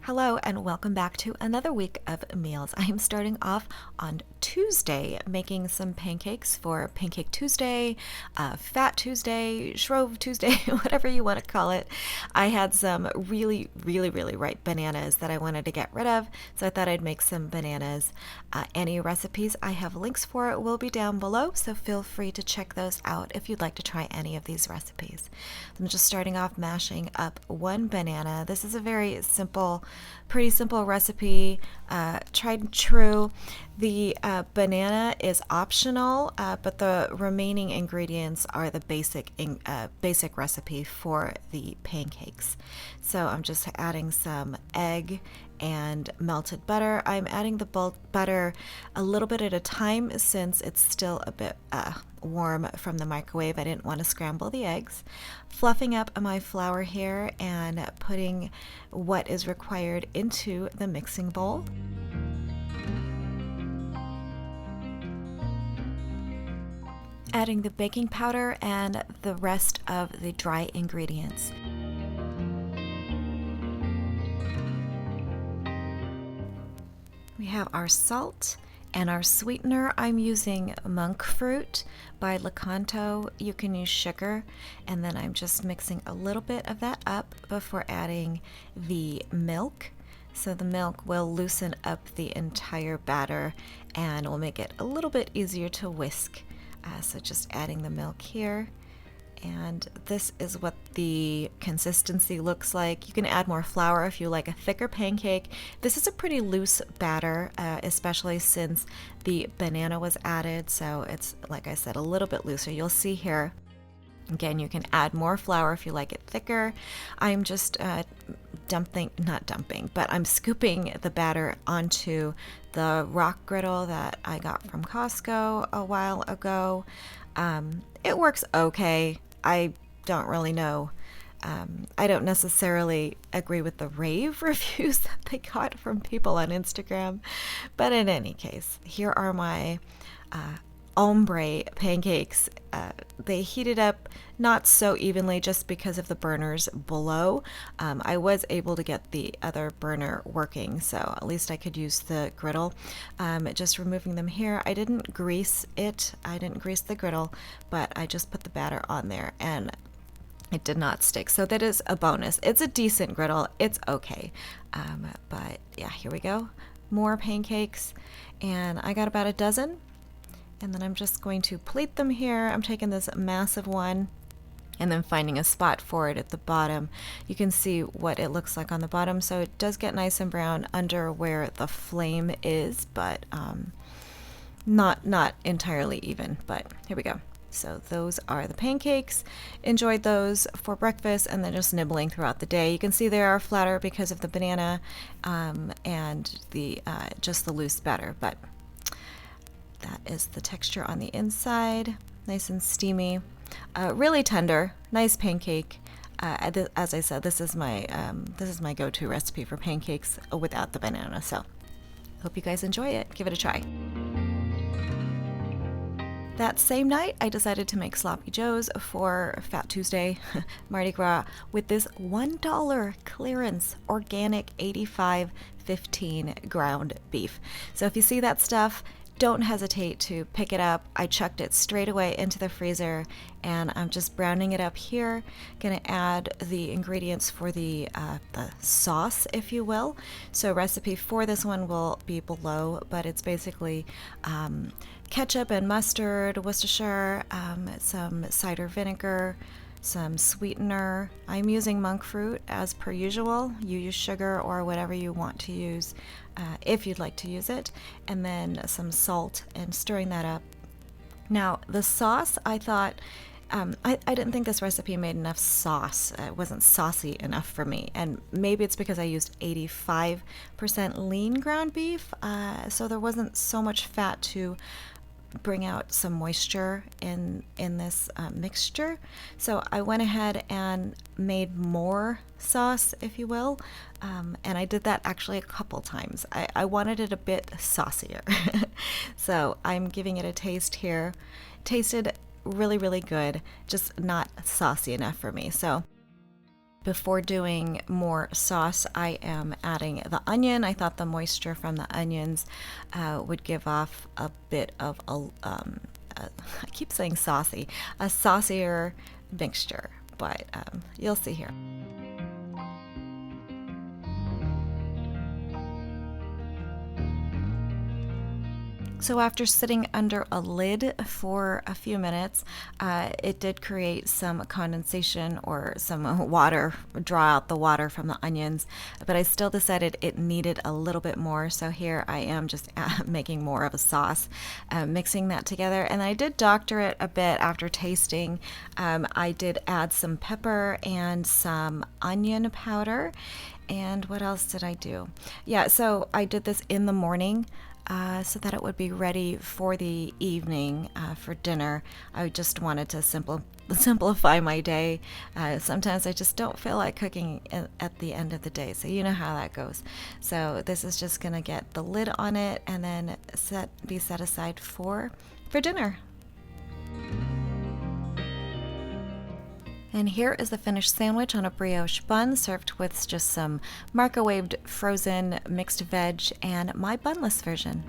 Hello and welcome back to another week of meals. I am starting off on Tuesday making some pancakes for Pancake Tuesday, Fat Tuesday, Shrove Tuesday, whatever you want to call it. I had some really ripe bananas that I wanted to get rid of, so I thought I'd make some bananas. Any recipes I have links for will be down below, so feel free to check those out if you'd like to try any of these recipes. I'm just starting off mashing up one banana. This is a very pretty simple recipe, tried and true. The banana is optional, but the remaining ingredients are the basic recipe for the pancakes. So I'm just adding some egg and melted butter. I'm adding the butter a little bit at a time since it's still a bit warm from the microwave. I didn't want to scramble the eggs. Fluffing up my flour here and putting what is required into the mixing bowl. Adding the baking powder and the rest of the dry ingredients. We have our salt and our sweetener. I'm using monk fruit by Lakanto. You can use sugar, and then I'm just mixing a little bit of that up before adding the milk. So the milk will loosen up the entire batter and will make it a little bit easier to whisk. So just adding the milk here. And this is what the consistency looks like. You can add more flour if you like a thicker pancake. This is a pretty loose batter, especially since the banana was added. So it's, like I said, a little bit looser. You'll see here. Again, you can add more flour if you like it thicker. I'm just I'm scooping the batter onto the rock griddle that I got from Costco a while ago. It works okay. I don't really know. I don't necessarily agree with the rave reviews that they got from people on Instagram. But in any case, here are my ombre pancakes. They heated up not so evenly just because of the burners below. I was able to get the other burner working, so at least I could use the griddle. Just removing them here. I didn't grease it. I didn't grease the griddle, but I just put the batter on there and it did not stick. So that is a bonus. It's a decent griddle. It's okay. But yeah, here we go. More pancakes, and I got about a dozen. And then I'm just going to plate them here. I'm taking this massive one and then finding a spot for it at the bottom. You can see what it looks like on the bottom. So it does get nice and brown under where the flame is, but not entirely even. But here we go. So those are the pancakes. Enjoyed those for breakfast and then just nibbling throughout the day. You can see they are flatter because of the banana and the just the loose batter. But that is the texture on the inside, nice and steamy, really tender, nice pancake. As I said, this is my go-to recipe for pancakes without the banana. So, hope you guys enjoy it. Give it a try. That same night, I decided to make sloppy joes for Fat Tuesday, Mardi Gras, with this $1 clearance organic 85/15 ground beef. So if you see that stuff, don't hesitate to pick it up. I chucked it straight away into the freezer and I'm just browning it up here. Gonna add the ingredients for the sauce, if you will. So recipe for this one will be below, but it's basically ketchup and mustard, Worcestershire, some cider vinegar, some sweetener. I'm using monk fruit as per usual. You use sugar or whatever you want to use if you'd like to use it, and then some salt and stirring that up. Now the sauce, I thought I didn't think this recipe made enough sauce. It wasn't saucy enough for me, and maybe it's because I used 85% lean ground beef, so there wasn't so much fat to bring out some moisture in this mixture. So I went ahead and made more sauce, if you will, and I did that actually a couple times. I wanted it a bit saucier. So I'm giving it a taste here. Tasted really good, just not saucy enough for me. So Before doing more sauce, I am adding the onion. I thought the moisture from the onions would give off a bit of I keep saying saucy, a saucier mixture, but you'll see here. So after sitting under a lid for a few minutes, it did create some condensation or some water, draw out the water from the onions, but I still decided it needed a little bit more. So here I am just making more of a sauce, mixing that together. And I did doctor it a bit after tasting. I did add some pepper and some onion powder. And what else did I do? Yeah, so I did this in the morning. So that it would be ready for the evening for dinner. I just wanted to simplify my day. Sometimes I just don't feel like cooking at the end of the day, so you know how that goes. So this is just gonna get the lid on it and then be set aside for dinner. And here is the finished sandwich on a brioche bun, served with just some microwaved frozen mixed veg and my bunless version.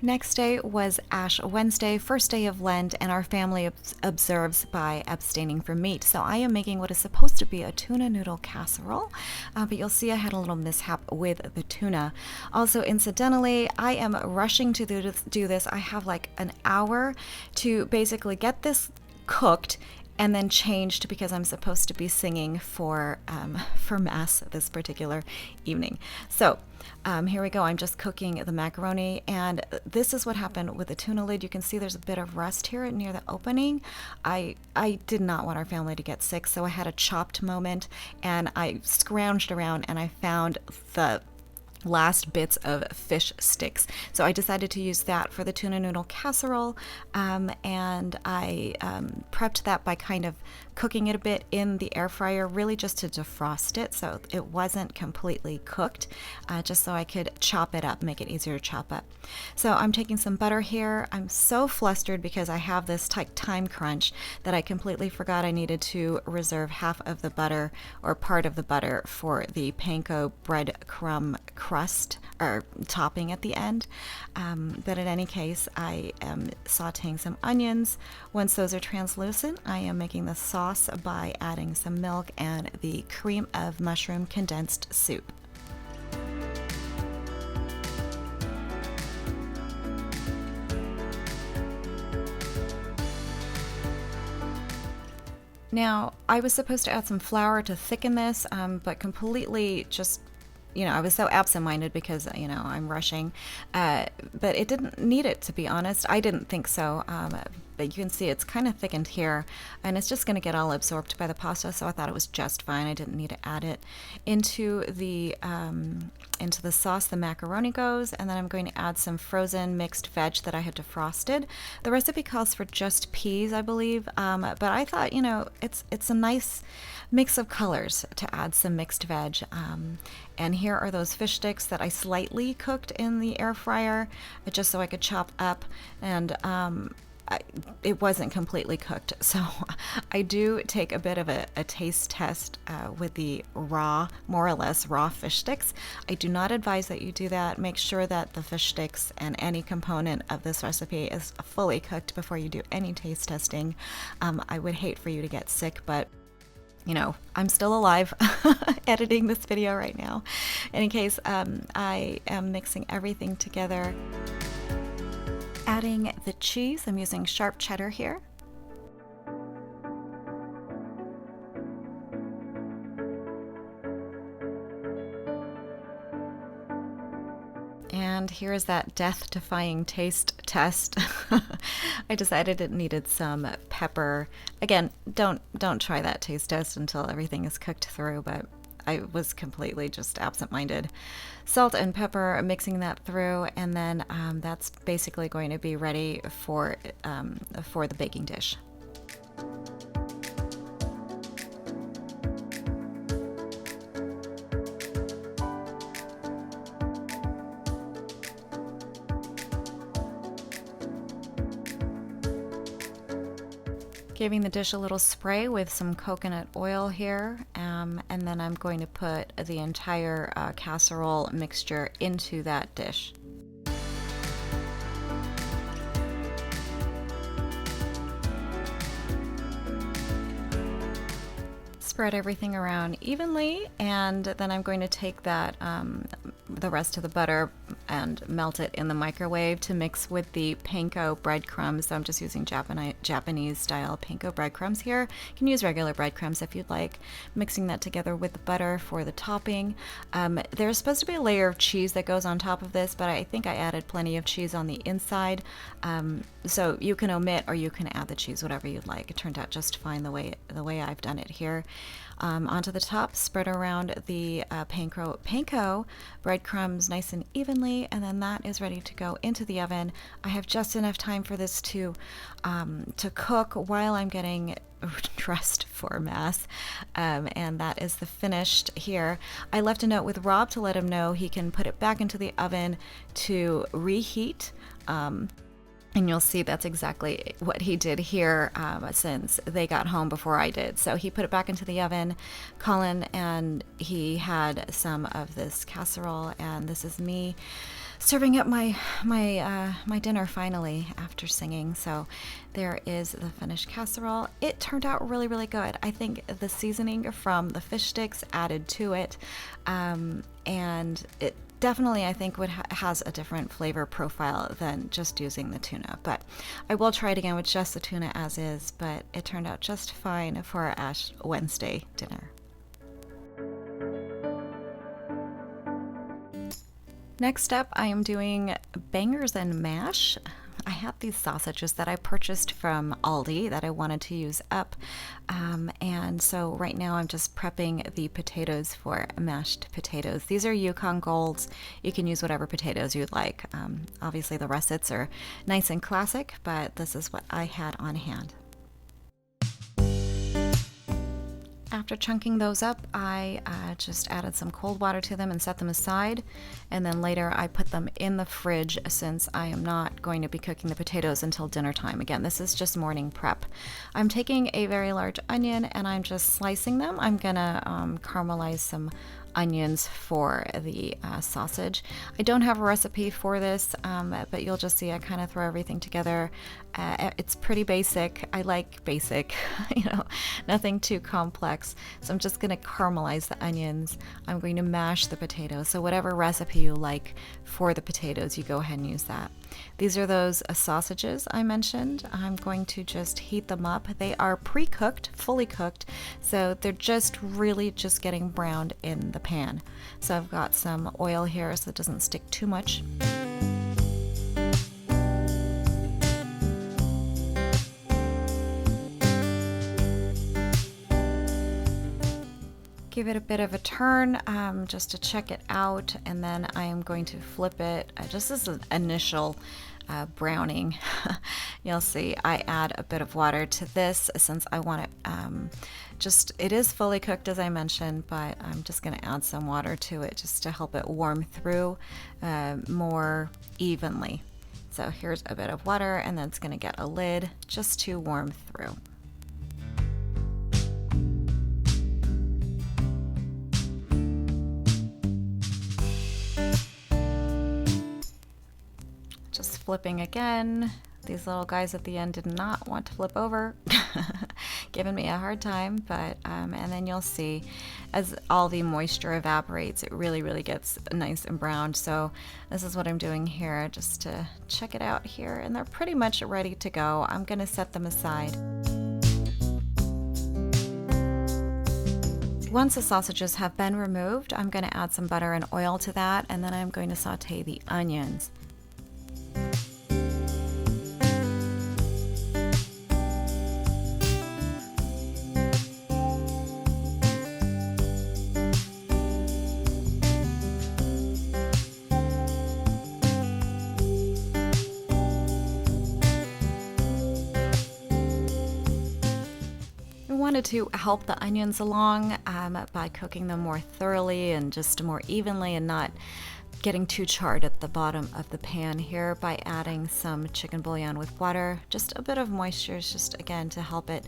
Next day was Ash Wednesday, first day of Lent, and our family observes by abstaining from meat. So I am making what is supposed to be a tuna noodle casserole, but you'll see I had a little mishap with the tuna. Also, incidentally, I am rushing to do this. I have like an hour to basically get this cooked and then changed because I'm supposed to be singing for Mass this particular evening. So here we go. I'm just cooking the macaroni, and this is what happened with the tuna lid. You can see there's a bit of rust here near the opening. I did not want our family to get sick, so I had a chopped moment, and I scrounged around and I found the last bits of fish sticks. So I decided to use that for the tuna noodle casserole, and I prepped that by kind of cooking it a bit in the air fryer, really just to defrost it so it wasn't completely cooked, just so I could chop it up, make it easier to chop up. So I'm taking some butter here. I'm so flustered because I have this time crunch that I completely forgot I needed to reserve half of the butter or part of the butter for the panko breadcrumb crust or topping at the end. But in any case, I am sauteing some onions. Once those are translucent, I am making the sauce by adding some milk and the cream of mushroom condensed soup. Now, I was supposed to add some flour to thicken this, but completely just, I was so absent-minded because, I'm rushing. But it didn't need it, to be honest. I didn't think so. But you can see it's kind of thickened here, and it's just going to get all absorbed by the pasta, so I thought it was just fine. I didn't need to add it into the sauce. The macaroni goes, and then I'm going to add some frozen mixed veg that I had defrosted. The recipe calls for just peas, I believe, but I thought, it's a nice mix of colors to add some mixed veg. And here are those fish sticks that I slightly cooked in the air fryer, just so I could chop up, and it wasn't completely cooked, so I do take a bit of a taste test with the more or less raw fish sticks. I do not advise that you do that. Make sure that the fish sticks and any component of this recipe is fully cooked before you do any taste testing. I would hate for you to get sick, but I'm still alive editing this video right now. In any case, I am mixing everything together. Adding the cheese, I'm using sharp cheddar here. And here is that death-defying taste test. I decided it needed some pepper. Again, don't try that taste test until everything is cooked through, but I was completely just absent-minded. Salt and pepper, mixing that through, and then that's basically going to be ready for the baking dish. Giving the dish a little spray with some coconut oil here, and then I'm going to put the entire casserole mixture into that dish. Spread everything around evenly, and then I'm going to take that the rest of the butter and melt it in the microwave to mix with the panko breadcrumbs. So I'm just using Japanese style panko breadcrumbs here. You can use regular breadcrumbs if you'd like. Mixing that together with the butter for the topping. There's supposed to be a layer of cheese that goes on top of this, but I think I added plenty of cheese on the inside. So you can omit or you can add the cheese, whatever you'd like. It turned out just fine the way I've done it here. Onto the top, spread around the panko breadcrumbs nice and evenly, and then that is ready to go into the oven. I have just enough time for this to cook while I'm getting dressed for Mass, and that is the finished here. I left a note with Rob to let him know he can put it back into the oven to reheat. And you'll see that's exactly what he did here, since they got home before I did. So he put it back into the oven, Colin, and he had some of this casserole, and this is me serving up my dinner finally after singing. So there is the finished casserole. It turned out really, really good. I think the seasoning from the fish sticks added to it, and it definitely, I think, has a different flavor profile than just using the tuna. But I will try it again with just the tuna as is, but it turned out just fine for our Ash Wednesday dinner. Next up, I am doing bangers and mash. I have these sausages that I purchased from Aldi that I wanted to use up, and so right now I'm just prepping the potatoes for mashed potatoes. These are Yukon Golds. You can use whatever potatoes you'd like. Obviously the russets are nice and classic, but this is what I had on hand. After chunking those up, I just added some cold water to them and set them aside, and then later I put them in the fridge since I am not going to be cooking the potatoes until dinner time. Again, this is just morning prep. I'm taking a very large onion and I'm just slicing them. I'm gonna caramelize some onions for the sausage. I don't have a recipe for this, but you'll just see I kind of throw everything together. It's pretty basic. I like basic, nothing too complex. So I'm just going to caramelize the onions. I'm going to mash the potatoes. So whatever recipe you like for the potatoes, you go ahead and use that. These are those sausages I mentioned. I'm going to just heat them up. They are pre-cooked, fully cooked, so they're just really just getting browned in the pan. So I've got some oil here so it doesn't stick too much. Give it a bit of a turn just to check it out, and then I am going to flip it just as an initial browning. You'll see I add a bit of water to this since I want it it is fully cooked as I mentioned, but I'm just going to add some water to it just to help it warm through more evenly. So here's a bit of water, and then it's going to get a lid just to warm through. Just flipping again. These little guys at the end did not want to flip over, giving me a hard time, but and then you'll see as all the moisture evaporates, it really gets nice and browned. So this is what I'm doing here just to check it out here, and they're pretty much ready to go. I'm going to set them aside. Once the sausages have been removed, I'm going to add some butter and oil to that, and then I'm going to saute the onions. Wanted to help the onions along by cooking them more thoroughly and just more evenly and not getting too charred at the bottom of the pan here by adding some chicken bouillon with water. Just a bit of moisture, just again to help it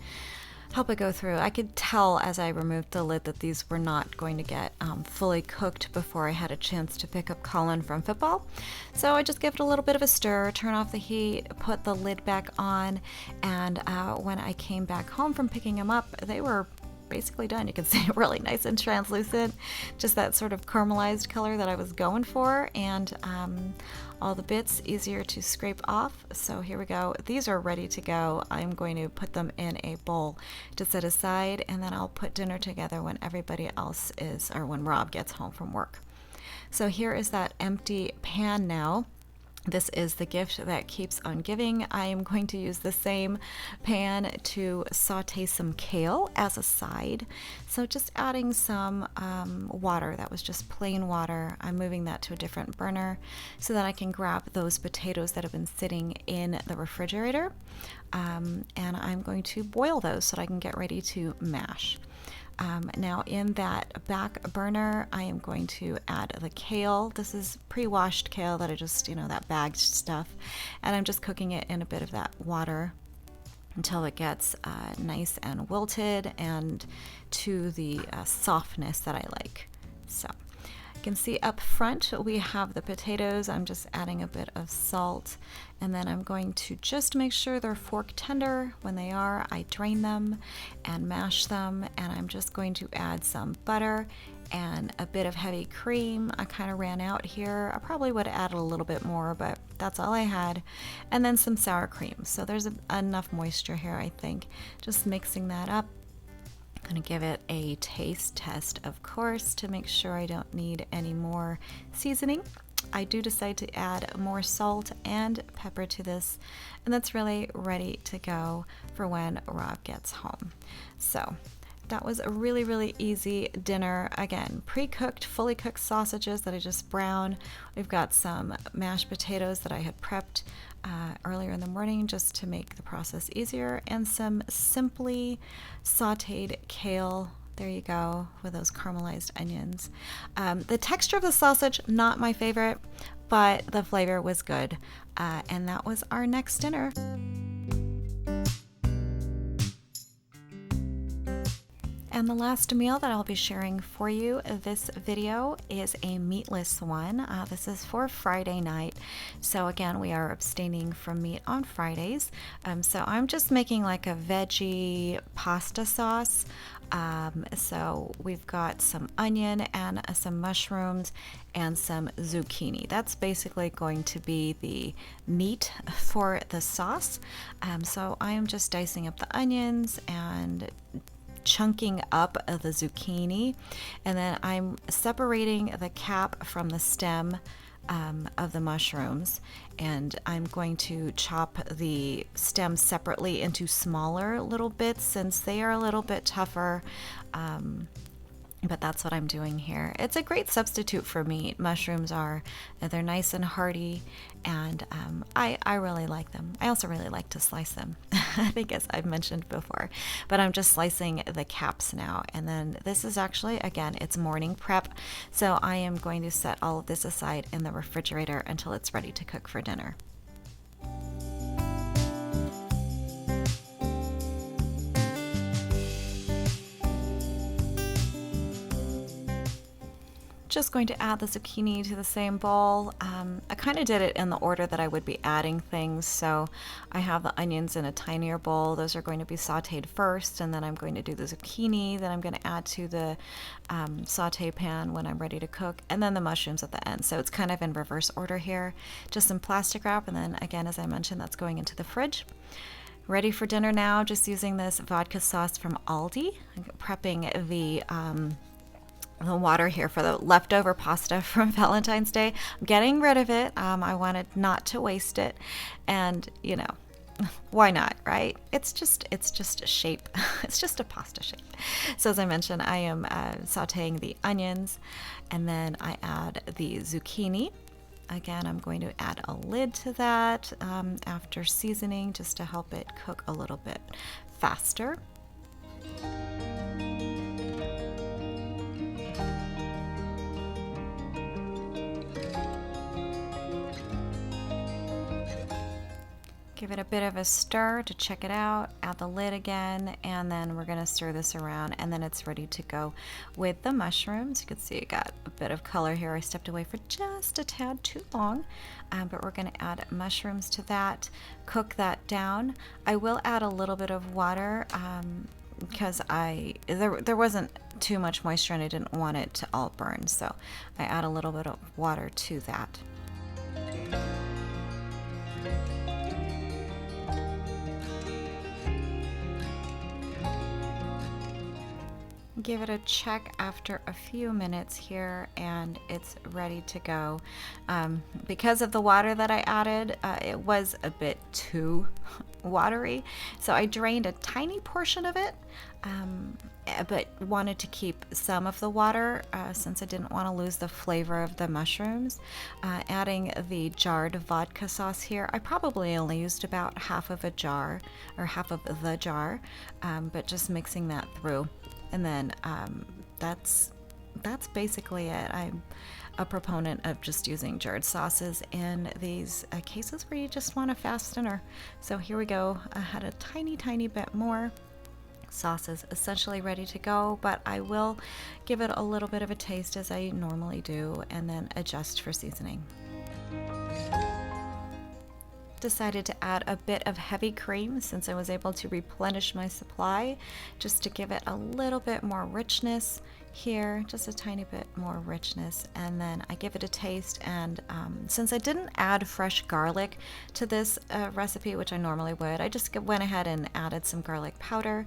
go through. I could tell as I removed the lid that these were not going to get fully cooked before I had a chance to pick up Colin from football. So I just give it a little bit of a stir, turn off the heat, put the lid back on, and when I came back home from picking them up, they were basically done. You can see really nice and translucent, just that sort of caramelized color that I was going for, and all the bits easier to scrape off. So here we go. These are ready to go. I'm going to put them in a bowl to set aside, and then I'll put dinner together when everybody else is, or when Rob gets home from work. So here is that empty pan now. This is the gift that keeps on giving. I am going to use the same pan to saute some kale as a side. So just adding some water. That was just plain water. I'm moving that to a different burner so that I can grab those potatoes that have been sitting in the refrigerator. And I'm going to boil those so that I can get ready to mash. Now in that back burner, I am going to add the kale. This is pre-washed kale that I just, that bagged stuff. And I'm just cooking it in a bit of that water until it gets nice and wilted and to the softness that I like. So you can see up front we have the potatoes. I'm just adding a bit of salt, and then I'm going to just make sure they're fork tender. When they are, I drain them and mash them, and I'm just going to add some butter and a bit of heavy cream. I kind of ran out here. I probably would have added a little bit more, but that's all I had. And then some sour cream. So there's enough moisture here, I think. Just mixing that up. I'm going to give it a taste test, of course, to make sure I don't need any more seasoning. I do decide to add more salt and pepper to this, and that's really ready to go for when Rob gets home. So that was a really, really easy dinner. Again, pre-cooked, fully cooked sausages that I just browned. We've got some mashed potatoes that I had prepped earlier in the morning just to make the process easier, and some simply sauteed kale. There you go, with those caramelized onions. The texture of the sausage, not my favorite, but the flavor was good. And that was our next dinner. And the last meal that I'll be sharing for you this video is a meatless one. This is for Friday night. So again, we are abstaining from meat on Fridays. So I'm just making like a veggie pasta sauce. So we've got some onion and some mushrooms and some zucchini. That's basically going to be the meat for the sauce. So I am just dicing up the onions and chunking up the zucchini, and then I'm separating the cap from the stem of the mushrooms, and I'm going to chop the stem separately into smaller little bits since they are a little bit tougher. But that's what I'm doing here. It's a great substitute for meat. Mushrooms they're nice and hearty, and I really like them. I also really like to slice them, I think, as I've mentioned before. But I'm just slicing the caps now. And then this is actually, again, it's morning prep. So I am going to set all of this aside in the refrigerator until it's ready to cook for dinner. Just going to add the zucchini to the same bowl. I kind of did it in the order that I would be adding things. So I have the onions in a tinier bowl. Those are going to be sauteed first, and then I'm going to do the zucchini that I'm going to add to the saute pan when I'm ready to cook, and then the mushrooms at the end. So it's kind of in reverse order here. Just some plastic wrap, and then again, as I mentioned, that's going into the fridge. Ready for dinner now, just using this vodka sauce from Aldi. I'm prepping the water here for the leftover pasta from Valentine's Day. I'm getting rid of it. I wanted not to waste it, and why not, right? It's just a shape. It's just a pasta shape. So as I mentioned, I am sauteing the onions, and then I add the zucchini. Again, I'm going to add a lid to that after seasoning, just to help it cook a little bit faster. Give it a bit of a stir to check it out, add the lid again, and then we're gonna stir this around, and then it's ready to go with the mushrooms. You can see it got a bit of color here. I stepped away for just a tad too long, but we're gonna add mushrooms to that, cook that down. I will add a little bit of water because there wasn't too much moisture and I didn't want it to all burn, so I add a little bit of water to that. Give it a check after a few minutes here and it's ready to go. Because of the water that I added, it was a bit too watery, so I drained a tiny portion of it, but wanted to keep some of the water since I didn't want to lose the flavor of the mushrooms. Adding the jarred vodka sauce here, I probably only used about half of a jar or half of the jar, but just mixing that through. And then that's basically it. I'm a proponent of just using jarred sauces in these cases where you just want a fast dinner. So here we go. I had a tiny bit more. Sauce is essentially ready to go, but I will give it a little bit of a taste as I normally do and then adjust for seasoning. Decided to add a bit of heavy cream since I was able to replenish my supply, just to give it a little bit more richness here, just a tiny bit more richness, and then I give it a taste. And since I didn't add fresh garlic to this recipe, which I normally would, I just went ahead and added some garlic powder,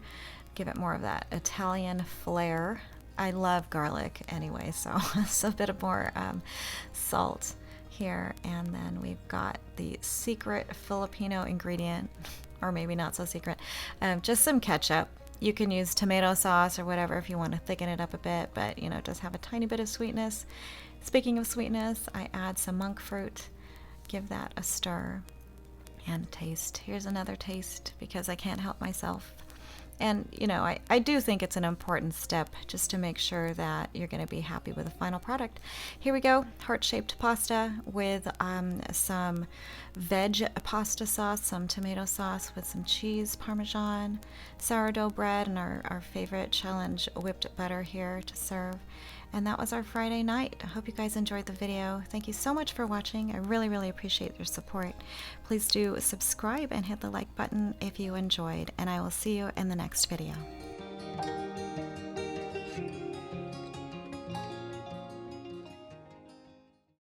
give it more of that Italian flair. I love garlic anyway, so it's a bit of more salt here. And then we've got the secret Filipino ingredient, or maybe not so secret, just some ketchup. You can use tomato sauce or whatever if you want to thicken it up a bit, but you know, just have a tiny bit of sweetness. Speaking of sweetness, I add some monk fruit, give that a stir and a taste. Here's another taste because I can't help myself. And you know, I do think it's an important step just to make sure that you're going to be happy with the final product. Here we go, heart-shaped pasta with some veg pasta sauce, some tomato sauce with some cheese, Parmesan, sourdough bread, and our favorite challenge whipped butter here to serve. And that was our Friday night. I hope you guys enjoyed the video. Thank you so much for watching. I really appreciate your support. Please do subscribe and hit the like button if you enjoyed, and I will see you in the next video.